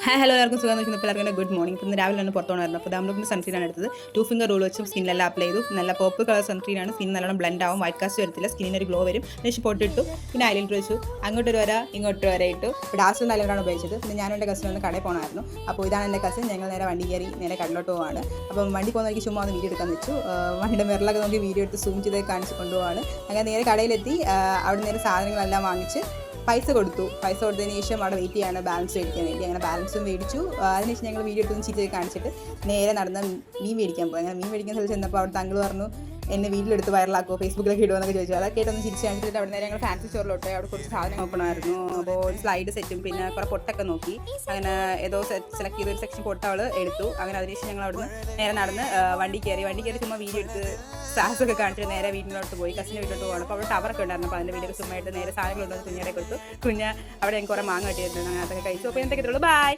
Hello എല്ലാവർക്കും സുഖം വെച്ചാൽ എല്ലാവർക്കും ഗുഡ് മോർണിംഗ്. ഇന്ന് രാവിലെ തന്നെ പുറത്തോണായിരുന്നു. അപ്പോൾ നമ്മൾക്ക് സൺസ്ക്രീനാണ് എടുത്തത്. 2 ഫിംഗർ റൂൾ വെച്ച് സ്കിന്നിലെല്ലാം അപ്ലൈ ചെയ്തു. നല്ല പർപ്പിൾ കളർ സൺസ്ക്രീനാണ്. സ്കിൻ നല്ലോണം ബ്ലെൻഡ് ആവും, വൈറ്റ് കാസ്റ്റ് വരത്തില്ല, സ്കിന്നിന് ഒരു ഗ്ലോ വരും. ശേഷം പൊട്ടിട്ടു, പിന്നെ ഐലൈനർ വെച്ചു, അങ്ങോട്ടൊരു വര ഇങ്ങോട്ടൊരു വര ഇട്ടു. ഇവിടെ ആസ്ട്രൽ ഐലൈനറാണ് ഉപയോഗിച്ചത്. പിന്നെ ഞാനും എൻ്റെ കസിൻ ഒന്ന് കടയിൽ പോകണമായിരുന്നു. അപ്പോൾ ഇതാണ് എൻ്റെ കസിൻ. ഞങ്ങൾ നേരെ വണ്ടി കയറി നേരെ കടലോട്ട് പോവാണ്. അപ്പം വണ്ടി പോകുന്നവർക്ക് ചുമ്മാ ഒന്ന് വീഡിയോ എടുക്കാൻ വെച്ചു. വണ്ടിയുടെ മിററിലൊക്കെ നോക്കി വീഡിയോ എടുത്ത് സൂം ചെയ്ത് കാണിച്ച് കൊണ്ടുപോവാണ്. അങ്ങനെ നേരെ കടയിലെത്തി. അവിടെ നേരെ സാധനങ്ങളെല്ലാം വാങ്ങിച്ച് പൈസ കൊടുത്തതിന് ശേഷം അവിടെ വെയിറ്റ് ചെയ്യാണ് ബാലൻസ് മേടിക്കാൻ വേണ്ടി. അങ്ങനെ ബാലൻസും മേടിച്ചു. അതിനുശേഷം ഞങ്ങൾ വീഡിയോ എടുത്തൊന്ന് ചീറ്റ് കാണിച്ചിട്ട് നേരെ നടന്ന മീൻ മേടിക്കാൻ പോയി. അങ്ങനെ മീൻ മേടിക്കാൻ സ്ഥലത്ത് ചെന്നപ്പോൾ അവിടെ താങ്കൾ പറഞ്ഞു എന്നെ വീട്ടിലെടുത്ത് വൈറലാക്കുമോ, ഫേസ്ബുക്കിലൊക്കെ ഇടുമെന്നൊക്കെ ചോദിച്ചു. അതൊക്കെ കേട്ടൊന്ന് ചിരിച്ച് കാണിച്ചിട്ട് അവിടെ നേരെ ഞങ്ങൾ ഫാൻസി സ്റ്റോറിലോട്ട് അവിടെ കുറച്ച് സാധനം നോക്കണമായിരുന്നു. അപ്പോൾ ഒരു സ്ലൈഡ് സെറ്റും പിന്നെ കുറേ പൊട്ടൊക്കെ നോക്കി. അങ്ങനെ ഏതോ സെലക്ട് ചെയ്തൊരു സെക്ഷൻ പൊട്ട അവൾ എടുത്തു. അങ്ങനെ അതിനുശേഷം ഞങ്ങൾ അവിടുന്ന് നേരെ നടന്ന് വണ്ടി കയറി ചുമ്മാ വീഡിയോ എടുത്ത് സാഹസൊക്കെ കാണിച്ചിട്ട് നേരെ വീട്ടിലോട്ട് പോയി. കസിൻ്റെ വീട്ടിലോട്ട് പോകണം. അപ്പോൾ അവിടെ ടവറൊക്കെ ഉണ്ടായിരുന്നു. അപ്പോൾ അതിൻ്റെ വീഡിയോ ചുമ്മാ എടുത്ത് നേരെ സാധനങ്ങളുണ്ടോ കുഞ്ഞിടെ കൊടുത്തു. അവിടെ ഞങ്ങൾക്ക് കുറേ മാങ്ങ കിട്ടിയിരുന്നു. അങ്ങനെ അതൊക്കെ കഴിച്ചു. അപ്പോൾ എന്തൊക്കെ ബൈ.